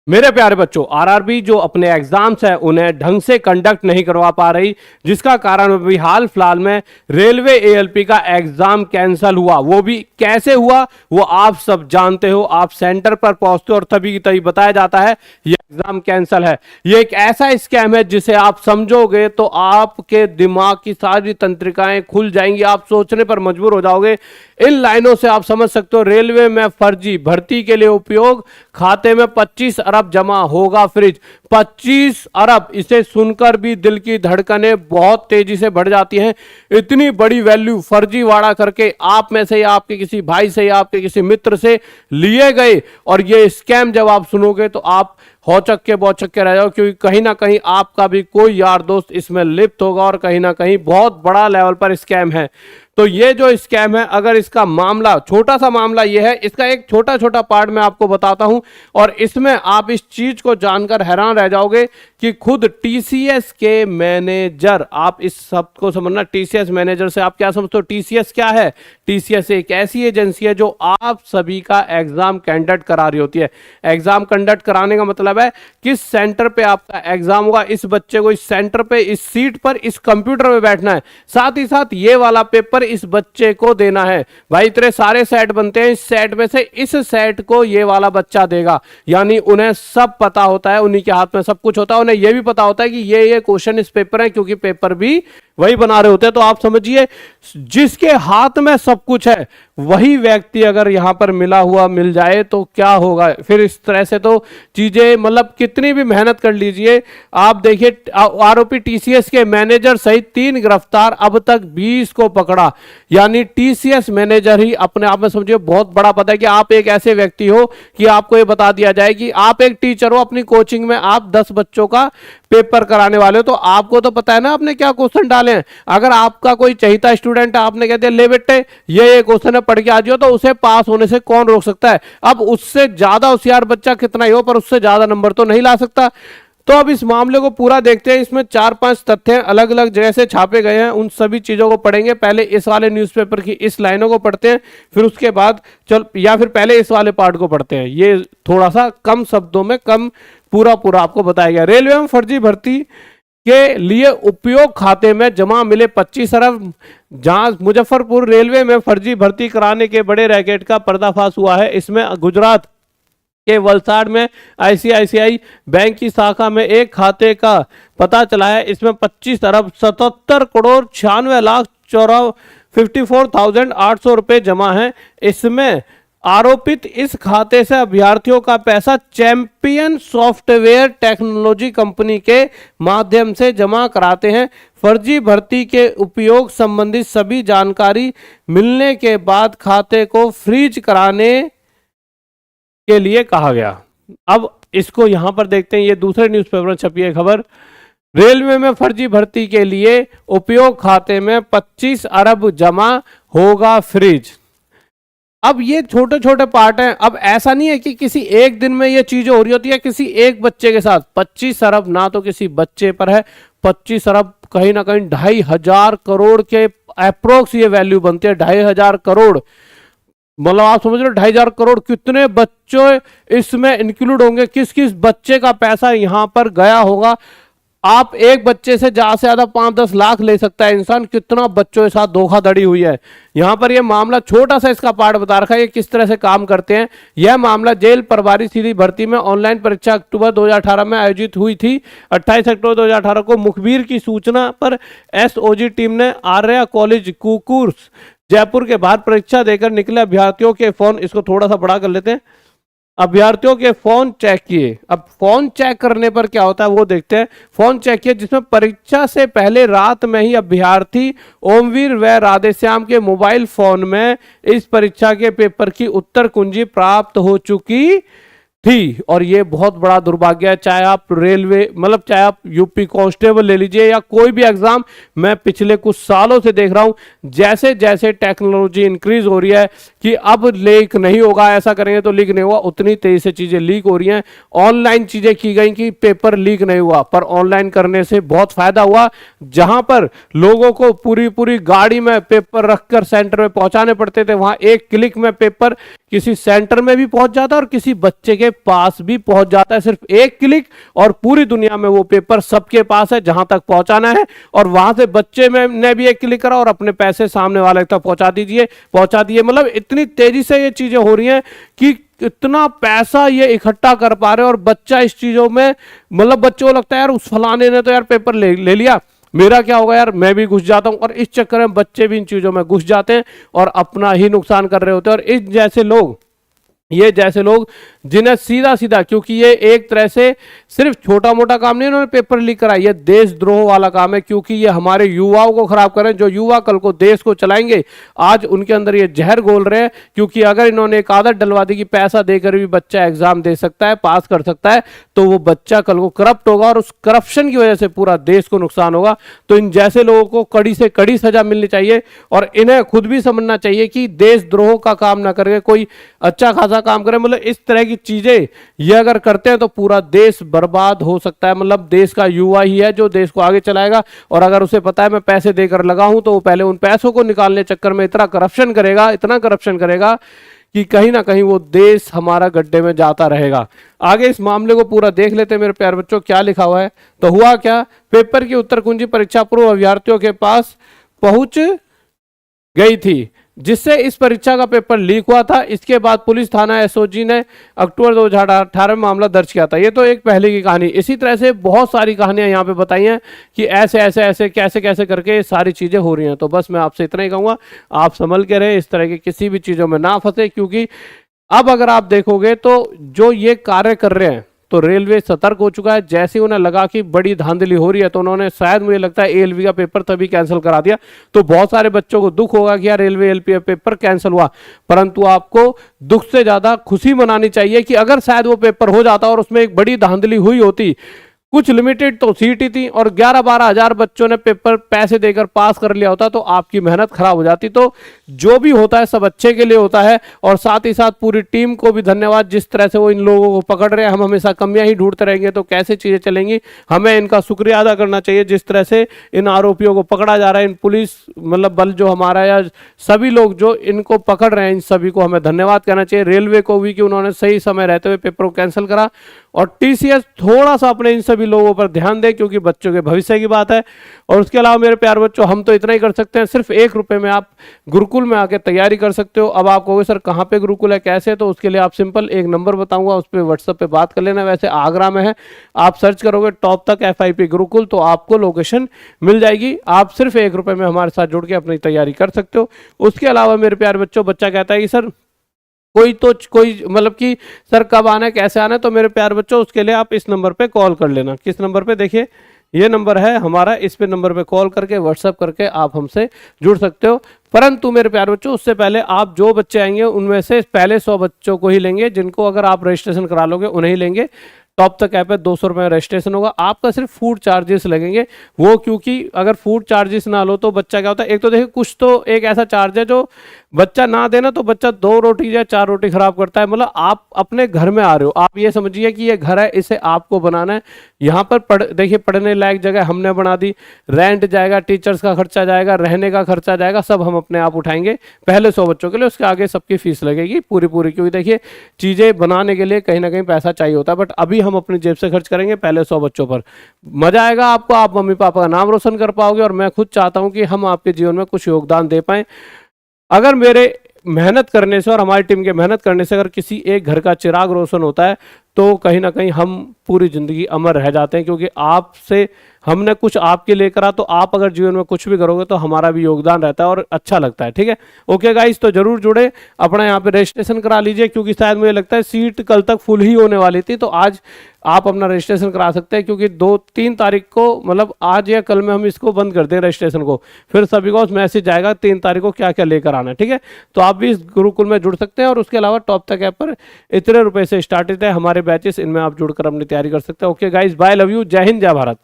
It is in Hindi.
मेरे प्यारे बच्चों, आरआरबी जो अपने एग्जाम्स है उन्हें ढंग से कंडक्ट नहीं करवा पा रही, जिसका कारण अभी हाल फिलहाल में रेलवे एएलपी का एग्जाम कैंसिल हुआ। वो भी कैसे हुआ वो आप सब जानते हो। आप सेंटर पर पहुंचते हो और तभी की तभी बताया जाता है ये एग्जाम कैंसिल है। ये एक ऐसा स्कैम है जिसे आप समझोगे तो आपके दिमाग की सारी तंत्रिकाएं खुल जाएंगी, आप सोचने पर मजबूर हो जाओगे। इन लाइनों से आप समझ सकते हो, रेलवे में फर्जी भर्ती के लिए उपयोग, खाते में 25 अरब जमा होगा फ्रिज। 25 अरब, इसे सुनकर भी दिल की धड़कनें बहुत तेजी से बढ़ जाती हैं। इतनी बड़ी वैल्यू फर्जीवाड़ा करके आप में से या आपके किसी भाई से या आपके किसी मित्र से लिए गए, और ये स्कैम जब आप सुनोगे तो आप हौचक्के बौचक्के रह जाओ, क्योंकि कहीं ना कहीं आपका भी कोई यार दोस्त इसमें लिप्त होगा और कहीं ना कहीं बहुत बड़ा लेवल पर स्कैम है। तो ये जो स्कैम है, अगर इसका मामला, छोटा सा मामला ये है, इसका एक छोटा छोटा पार्ट मैं आपको बताता हूं और इसमें आप इस चीज को जानकर हैरान रह जाओगे कि खुद टीसीएस के मैनेजर, आप इस शब्द को समझना, टीसीएस मैनेजर से आप क्या समझते हो? टीसीएस क्या है? टीसीएस एक ऐसी एजेंसी है जो आप सभी का एग्जाम कंडक्ट करा रही होती है। एग्जाम कंडक्ट कराने का मतलब है किस सेंटर पे आपका एग्जाम होगा, इस बच्चे को इस सेंटर पे, इस सीट पर, इस कंप्यूटर में बैठना है, साथ ही साथ ये वाला पेपर इस बच्चे को देना है। भाई इतने सारे सेट बनते हैं, इस सेट में से इस सेट को ये वाला बच्चा देगा। यानी उन्हें सब पता होता है, उन्हीं के हाथ में सब कुछ होता है। उन्हें यह भी पता होता है कि ये क्वेश्चन इस पेपर है, क्योंकि पेपर भी वही बना रहे होते हैं। तो आप समझिए, जिसके हाथ में सब कुछ है वही व्यक्ति अगर यहां पर मिल जाए तो क्या होगा फिर। इस तरह से तो चीजें, मतलब कितनी भी मेहनत कर लीजिए, आप देखिए आरोपी टीसीएस के मैनेजर सहित 3 गिरफ्तार, अब तक 20 को पकड़ा। यानी टीसीएस मैनेजर ही अपने आप में समझिए बहुत बड़ा पता है कि आप एक ऐसे व्यक्ति हो कि आपको ये बता दिया जाए कि आप एक टीचर हो, अपनी कोचिंग में आप 10 बच्चों का पेपर कराने वाले हो, तो आपको तो पता है ना आपने क्या क्वेश्चन डाले हैं। अगर आपका कोई चहीता स्टूडेंट है, आपने कह दिया ले बेटे ये क्वेश्चन है पढ़ के आ जाओ, तो उसे पास होने से कौन रोक सकता है? अब उससे ज्यादा होशियार बच्चा कितना ही हो, पर उससे ज्यादा नंबर तो नहीं ला सकता। तो अब इस मामले को पूरा देखते हैं। इसमें 4-5 तथ्य अलग अलग जगह से छापे गए हैं, उन सभी चीजों को पढ़ेंगे। पहले इस वाले न्यूज़पेपर की इस लाइनों को पढ़ते हैं, फिर उसके बाद या फिर पहले इस वाले पार्ट को पढ़ते हैं। ये थोड़ा सा कम शब्दों में कम पूरा आपको बताया गया। रेलवे में फर्जी भर्ती के लिए उपयोग खाते में जमा मिले 25 अरब। जांच, मुजफ्फरपुर रेलवे में फर्जी भर्ती कराने के बड़े रैकेट का पर्दाफाश हुआ है। इसमें गुजरात के वलसाड़ में आईसीआईसीआई बैंक की शाखा में एक खाते का पता चला है। इसमें 25 अरब 77 करोड़ 96 लाख 54,800 रुपए जमा है। इसमें आरोपित इस खाते से अभ्यर्थियों का पैसा चैंपियन सॉफ्टवेयर टेक्नोलॉजी कंपनी के माध्यम से जमा कराते हैं। फर्जी भर्ती के उपयोग संबंधी सभी जानकारी मिलने के बाद खाते को फ्रीज कराने के लिए कहा गया। अब इसको यहां पर देखते हैं, ये दूसरे न्यूज़पेपर में छपी है खबर। रेलवे में फर्जी भर्ती के लिए उपयोग खाते में 25 अरब जमा होगा फ्रीज। अब ये छोटे छोटे पार्ट हैं। अब ऐसा नहीं है कि किसी एक दिन में ये चीजें हो रही होती है किसी एक बच्चे के साथ। 25 अरब ना तो किसी बच्चे पर है, 25 अरब कहीं ना कहीं 2,500 करोड़ के अप्रोक्स ये वैल्यू बनती है। 2,500 करोड़, मतलब आप समझ रहे हो 2,500 करोड़ कितने बच्चे इसमें इंक्लूड होंगे, किस किस बच्चे का पैसा यहां पर गया होगा। आप एक बच्चे से ज्यादा 5-10 लाख ले सकता है इंसान। कितना बच्चों के साथ धोखाधड़ी हुई है। यहां पर यह मामला छोटा सा इसका पार्ट बता रखा है ये किस तरह से काम करते हैं। यह मामला जेल प्रभारी सीधी भर्ती में ऑनलाइन परीक्षा अक्टूबर 2018 में आयोजित हुई थी। 28 अक्टूबर 2018 को मुखबिर की सूचना पर एसओजी टीम ने आर्या कॉलेज कुकूर्स जयपुर के बाहर परीक्षा देकर निकले अभ्यर्थियों के फोन, इसको थोड़ा सा बड़ा कर लेते हैं, अभ्यर्थियों के फोन चेक किए। अब फोन चेक करने पर क्या होता है वो देखते हैं। फोन चेक किए जिसमें परीक्षा से पहले रात में ही अभ्यर्थी ओमवीर व राधेश्याम के मोबाइल फोन में इस परीक्षा के पेपर की उत्तर कुंजी प्राप्त हो चुकी थी। और ये बहुत बड़ा दुर्भाग्य है, चाहे आप रेलवे, मतलब चाहे आप यूपी कांस्टेबल ले लीजिए या कोई भी एग्जाम। मैं पिछले कुछ सालों से देख रहा हूं जैसे जैसे टेक्नोलॉजी इंक्रीज हो रही है कि अब लीक नहीं होगा, ऐसा करेंगे तो लीक नहीं होगा, उतनी तेजी से चीजें लीक हो रही हैं। ऑनलाइन चीजें की गई कि पेपर लीक नहीं हुआ, पर ऑनलाइन करने से बहुत फायदा हुआ। जहां पर लोगों को पूरी पूरी गाड़ी में पेपर रखकर सेंटर में पहुंचाने पड़ते थे, वहां एक क्लिक में पेपर किसी सेंटर में भी पहुंच जाता है और किसी बच्चे के पास भी पहुंच जाता है। सिर्फ एक क्लिक और पूरी दुनिया में वो पेपर सबके पास है जहां तक पहुंचाना है, और वहां से बच्चे में ने भी एक क्लिक करा और अपने पैसे सामने वाले तक पहुंचा दिए। मतलब इतनी तेजी से ये चीजें हो रही हैं कि इतना पैसा ये इकट्ठा कर पा रहे हैं, और बच्चा इस चीजों में, मतलब बच्चों को लगता है यार उस फलाने ने तो यार पेपर ले लिया, मेरा क्या होगा यार, मैं भी घुस जाता हूं। और इस चक्कर में बच्चे भी इन चीजों में घुस जाते हैं और अपना ही नुकसान कर रहे होते हैं। और ये जैसे लोग जिन्हें सीधा सीधा, क्योंकि ये एक तरह से सिर्फ छोटा मोटा काम नहीं इन्होंने पेपर लीक करा, ये देशद्रोह वाला काम है, क्योंकि ये हमारे युवाओं को खराब कर रहे हैं। जो युवा कल को देश को चलाएंगे, आज उनके अंदर ये जहर घोल रहे हैं। क्योंकि अगर इन्होंने एक आदत डलवा दी कि पैसा देकर भी बच्चा एग्जाम दे सकता है, पास कर सकता है, तो वो बच्चा कल को करप्ट होगा और उस करप्शन की वजह से पूरा देश को नुकसान होगा। तो इन जैसे लोगों को कड़ी से कड़ी सजा मिलनी चाहिए, और इन्हें खुद भी समझना चाहिए कि देशद्रोह का काम ना करके कोई अच्छा खासा काम करें। मतलब इस तरह की चीजें ये अगर करते हैं तो पूरा देश बर्बाद हो सकता है। मतलब देश का युवा ही है जो देश को आगे चलाएगा, और अगर उसे पता है मैं पैसे देकर लगा हूं, तो वो पहले उन पैसों को निकालने चक्कर में इतना करप्शन करेगा कि कहीं ना कहीं वो देश हमारा गड्ढे में जाता रहेगा। आगे इस मामले को पूरा देख लेते हैं मेरे प्यारे बच्चों, क्या लिखा हुआ है। तो हुआ क्या, पेपर की उत्तर कुंजी परीक्षा पूर्व अभ्यर्थियों के पास पहुंच गई थी, जिससे इस परीक्षा का पेपर लीक हुआ था। इसके बाद पुलिस थाना एसओजी ने अक्टूबर 2018 में मामला दर्ज किया था। ये तो एक पहले की कहानी। इसी तरह से बहुत सारी कहानियां यहाँ पे बताई हैं कि ऐसे कैसे करके सारी चीजें हो रही हैं। तो बस मैं आपसे इतना ही कहूँगा, आप संभल के रहे, इस तरह की किसी भी चीज़ों में ना फंसे, क्योंकि अब अगर आप देखोगे तो जो ये कार्य कर रहे हैं, तो रेलवे सतर्क हो चुका है। जैसे उन्हें लगा कि बड़ी धांधली हो रही है, तो उन्होंने शायद मुझे लगता है एएलपी का पेपर तभी कैंसिल करा दिया। तो बहुत सारे बच्चों को दुख होगा कि यार रेलवे एएलपी पेपर कैंसिल हुआ, परंतु आपको दुख से ज्यादा खुशी मनानी चाहिए कि अगर शायद वो पेपर हो जाता और उसमें एक बड़ी धांधली हुई होती, कुछ लिमिटेड तो सीट ही थी, और 11-12 हजार बच्चों ने पेपर पैसे देकर पास कर लिया होता, तो आपकी मेहनत खराब हो जाती। तो जो भी होता है सब अच्छे के लिए होता है। और साथ ही साथ पूरी टीम को भी धन्यवाद, जिस तरह से वो इन लोगों को पकड़ रहे हैं। हम हमेशा कमियां ही ढूंढते रहेंगे तो कैसे चीजें चलेंगी, हमें इनका शुक्रिया अदा करना चाहिए। जिस तरह से इन आरोपियों को पकड़ा जा रहा है, इन पुलिस मतलब बल जो हमारा, या सभी लोग जो इनको पकड़ रहे हैं, इन सभी को हमें धन्यवाद कहना चाहिए। रेलवे को भी कि उन्होंने सही समय रहते हुए पेपर को कैंसिल करा, और टीसीएस थोड़ा सा अपने इन सभी लोगों पर ध्यान दे, क्योंकि बच्चों के भविष्य की बात है। और उसके अलावा मेरे प्यारे बच्चों, हम तो इतना ही कर सकते हैं, सिर्फ 1 रुपए में आप गुरुकुल में आके तैयारी कर सकते हो। अब आप कहोगे सर कहाँ पे गुरुकुल है, कैसे, तो उसके लिए आप सिंपल एक नंबर बताऊंगा, उस पर व्हाट्सएप पे बात कर लेना। वैसे आगरा में है, आप सर्च करोगे टॉप तक FIP गुरुकुल, तो आपको लोकेशन मिल जाएगी। आप सिर्फ 1 रुपए में हमारे साथ जुड़ के अपनी तैयारी कर सकते हो। उसके अलावा मेरे प्यारे बच्चों, बच्चा कहता है कि सर कोई मतलब कि सर कब आना है, कैसे आना है, तो मेरे प्यारे बच्चों उसके लिए आप इस नंबर पे कॉल कर लेना। किस नंबर पे, देखिए ये नंबर है हमारा, इस पे नंबर पे कॉल करके व्हाट्सएप करके आप हमसे जुड़ सकते हो। परंतु मेरे प्यारे बच्चों, उससे पहले आप जो बच्चे आएंगे उनमें से पहले 100 बच्चों को ही लेंगे, जिनको अगर आप रजिस्ट्रेशन करा लोगे उन्हें ही लेंगे। टॉप तक ऐप है, 200 रुपये रजिस्ट्रेशन होगा। आपका सिर्फ फूड चार्जेस लगेंगे, वो क्योंकि अगर फूड चार्जेस ना लो तो बच्चा क्या होता है, एक तो देखिए कुछ तो एक ऐसा चार्ज है जो बच्चा ना देना तो बच्चा 2 रोटी या 4 रोटी खराब करता है। मतलब आप अपने घर में आ रहे हो, आप ये समझिए कि ये घर है, इसे आपको बनाना है। यहाँ पर देखिए पढ़ने लायक जगह हमने बना दी, रेंट जाएगा, टीचर्स का खर्चा जाएगा, रहने का खर्चा जाएगा, सब हम अपने आप उठाएंगे पहले 100 बच्चों के लिए। उसके आगे सबकी फीस लगेगी पूरी, क्योंकि देखिए चीज़ें बनाने के लिए कहीं ना कहीं पैसा चाहिए होता है। बट अभी हम अपनी जेब से खर्च करेंगे पहले 100 बच्चों पर। मजा आएगा आपको, आप मम्मी पापा का नाम रोशन कर पाओगे, और मैं खुद चाहता हूं कि हम आपके जीवन में कुछ योगदान दे पाएं। अगर मेरे मेहनत करने से और हमारी टीम के मेहनत करने से अगर किसी एक घर का चिराग रोशन होता है, तो कहीं ना कहीं हम पूरी जिंदगी अमर रह जाते हैं, क्योंकि आपसे हमने कुछ आपके लिए करा, तो आप अगर जीवन में कुछ भी करोगे तो हमारा भी योगदान रहता है और अच्छा लगता है। ठीक है, ओके गाइस, तो जरूर जुड़े, अपना यहाँ पे रजिस्ट्रेशन करा लीजिए, क्योंकि शायद मुझे लगता है सीट कल तक फुल ही होने वाली थी, तो आज आप अपना रजिस्ट्रेशन करा सकते हैं, क्योंकि 2-3 तारीख को, मतलब आज या कल में हम इसको बंद कर दें रजिस्ट्रेशन को, फिर सभी को मैसेज आएगा 3 तारीख को क्या क्या लेकर आना है। ठीक है, तो आप भी इस गुरुकुल में जुड़ सकते हैं। और उसके अलावा टॉप तक ऐप पर इतने रुपए से स्टार्टेड है हमारे बैचेस, इनमें आप जुड़कर अपनी तैयारी कर सकते हैं। Okay guys, bye, love you, जय हिंद, जय भारत।